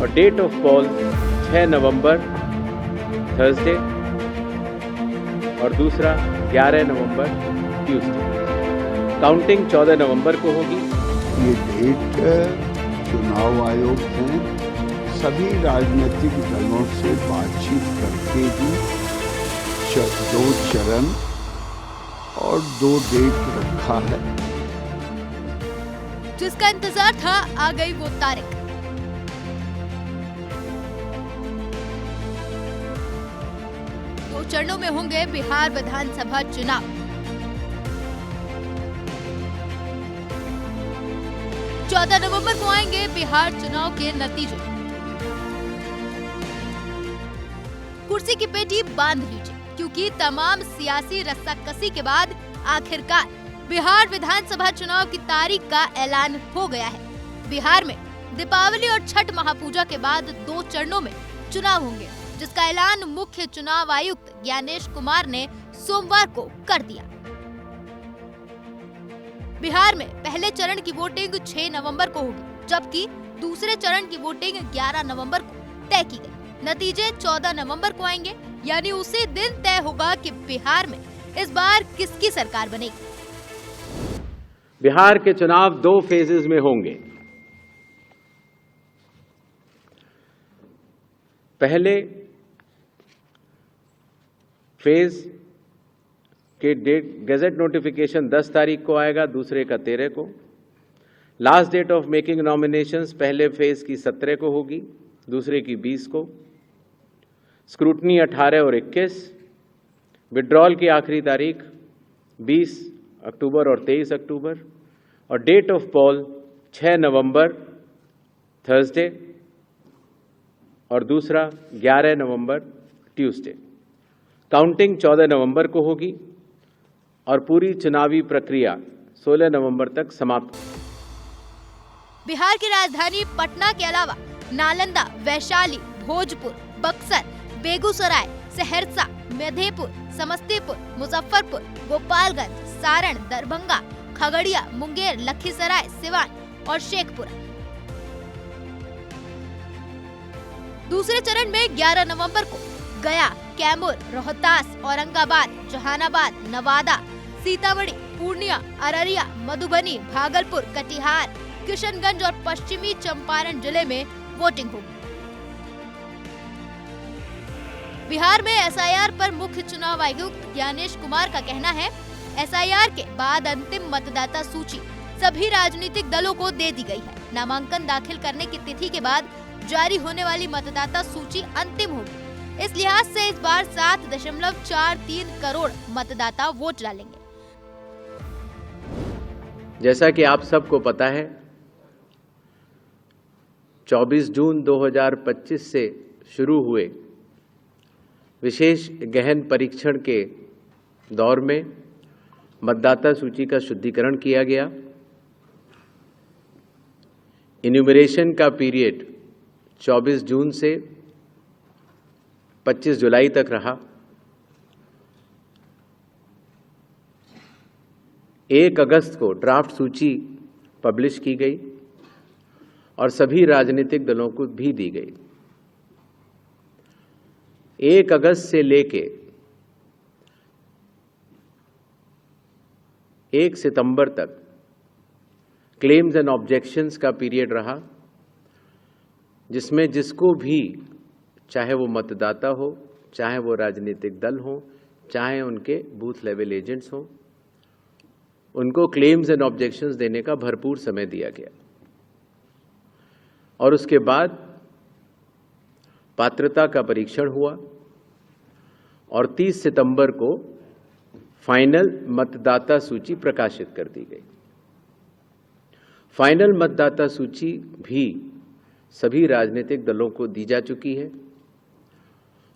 और date of poll 6 November Thursday और दूसरा 11 नवंबर ट्यूसडे। काउंटिंग 14 नवंबर को होगी। ये डेट चुनाव आयोग ने सभी राजनीतिक दलों से बातचीत करके ही 2 चरण और 2 डेट रखा है। जिसका इंतजार था, आ गई वो तारीख। दो चरणों में होंगे बिहार विधानसभा चुनाव। चौदह नवंबर को आएंगे बिहार चुनाव के नतीजे। कुर्सी की पेटी बांध लीजिए, क्योंकि तमाम सियासी रस्साकसी के बाद आखिरकार बिहार विधानसभा चुनाव की तारीख का ऐलान हो गया है। बिहार में दीपावली और छठ महापूजा के बाद 2 चरणों में चुनाव होंगे, जिसका ऐलान मुख्य चुनाव आयुक्त ज्ञानेश कुमार ने सोमवार को कर दिया। बिहार में पहले चरण की वोटिंग 6 नवंबर को होगी, जबकि दूसरे चरण की वोटिंग 11 नवंबर को तय की गई। नतीजे 14 नवंबर को आएंगे, यानी उसी दिन तय होगा कि बिहार में इस बार किसकी सरकार बनेगी। बिहार के चुनाव 2 फेजेस में होंगे। पहले फेज के गैजेट नोटिफिकेशन 10 तारीख को आएगा, दूसरे का 13 को। Last date of making nominations पहले फेज की 17 को होगी, दूसरे की 20 को। स्क्रूटनी 18 और 21। विड्रॉल की आखिरी तारीख 20 अक्टूबर और 23 अक्टूबर। और date of poll 6 November Thursday और दूसरा 11 नवंबर ट्यूसडे। काउंटिंग 14 नवंबर को होगी और पूरी चुनावी प्रक्रिया 16 नवंबर तक समाप्त होगी। बिहार की राजधानी पटना के अलावा नालंदा, वैशाली, भोजपुर, बक्सर, बेगूसराय, सहरसा, मधेपुर, समस्तीपुर, मुजफ्फरपुर, गोपालगंज, सारण, दरभंगा, खगड़िया, मुंगेर, लखीसराय, सिवान और शेखपुरा। दूसरे चरण में 11 नवंबर को गया, कैमूर, रोहतास, औरंगाबाद, जहानाबाद, नवादा, सीतामढ़ी, पूर्णिया, अररिया, मधुबनी, भागलपुर, कटिहार, किशनगंज और पश्चिमी चंपारण जिले में वोटिंग होगी। बिहार में एसआईआर पर मुख्य चुनाव आयुक्त ज्ञानेश कुमार का कहना है, एसआईआर के बाद अंतिम मतदाता सूची सभी राजनीतिक दलों को दे दी गई है। नामांकन दाखिल करने की तिथि के बाद जारी होने वाली मतदाता सूची अंतिम होगी। इस लिहाज से इस बार 7.43 करोड़ मतदाता वोट डालेंगे। जैसा कि आप सबको पता है, 24 जून 2025 से शुरू हुए विशेष गहन परीक्षण के दौर में मतदाता सूची का शुद्धिकरण किया गया। इन्यूमरेशन का पीरियड 24 जून से 25 जुलाई तक रहा। 1 अगस्त को ड्राफ्ट सूची पब्लिश की गई और सभी राजनीतिक दलों को भी दी गई। 1 अगस्त से लेके 1 सितंबर तक क्लेम्स एंड ऑब्जेक्शंस का पीरियड रहा, जिसमें जिसको भी, चाहे वो मतदाता हो, चाहे वो राजनीतिक दल हो, चाहे उनके बूथ लेवल एजेंट्स हो, उनको क्लेम्स एंड ऑब्जेक्शंस देने का भरपूर समय दिया गया। और उसके बाद पात्रता का परीक्षण हुआ और 30 सितंबर को फाइनल मतदाता सूची प्रकाशित कर दी गई। फाइनल मतदाता सूची भी सभी राजनीतिक दलों को दी जा चुकी है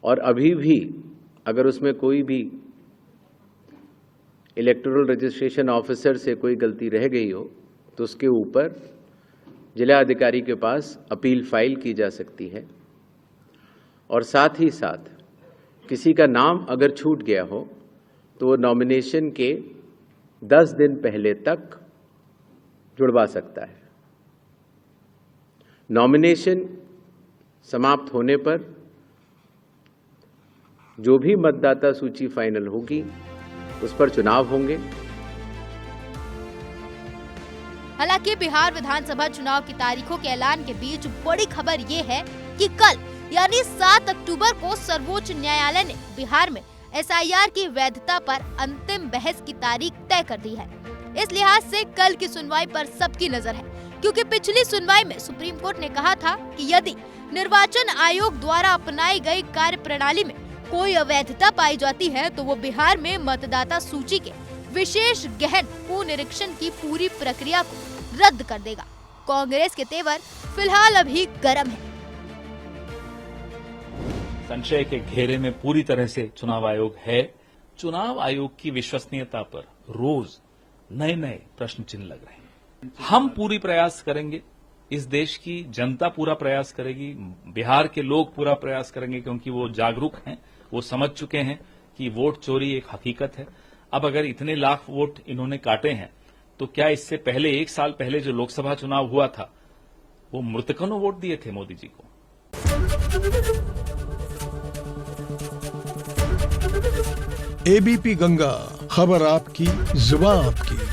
और अभी भी अगर उसमें कोई भी इलेक्टोरल रजिस्ट्रेशन ऑफिसर से कोई गलती रह गई हो तो उसके ऊपर जिला अधिकारी के पास अपील फाइल की जा सकती है। और साथ ही साथ किसी का नाम अगर छूट गया हो तो वो नॉमिनेशन के 10 दिन पहले तक जुड़वा सकता है। नॉमिनेशन समाप्त होने पर जो भी मतदाता सूची फाइनल होगी उस पर चुनाव होंगे। हालांकि बिहार विधानसभा चुनाव की तारीखों के ऐलान के बीच बड़ी खबर ये है कि कल यानी 7 अक्टूबर को सर्वोच्च न्यायालय ने बिहार में एसआईआर की वैधता पर अंतिम बहस की तारीख तय कर दी है। इस लिहाज से कल की सुनवाई पर सबकी नजर है, क्योंकि पिछली सुनवाई में सुप्रीम कोर्ट ने कहा था कि यदि निर्वाचन आयोग द्वारा अपनाई गई कार्य प्रणाली में कोई अवैधता पाई जाती है तो वो बिहार में मतदाता सूची के विशेष गहन पुनरीक्षण की पूरी प्रक्रिया को रद्द कर देगा। कांग्रेस के तेवर फिलहाल अभी गर्म है। संशय के घेरे में पूरी तरह से चुनाव आयोग है। चुनाव आयोग की विश्वसनीयता पर रोज नए नए प्रश्न चिन्ह लग रहे हैं। हम पूरी प्रयास करेंगे, इस देश की जनता पूरा प्रयास करेगी, बिहार के लोग पूरा प्रयास करेंगे, क्योंकि वो जागरूक हैं, वो समझ चुके हैं कि वोट चोरी एक हकीकत है। अब अगर इतने लाख वोट इन्होंने काटे हैं तो क्या इससे पहले 1 साल पहले जो लोकसभा चुनाव हुआ था वो मृतकों ने वोट दिए थे मोदी जी को? एबीपी गंगा, खबर आपकी, जुबान आपकी।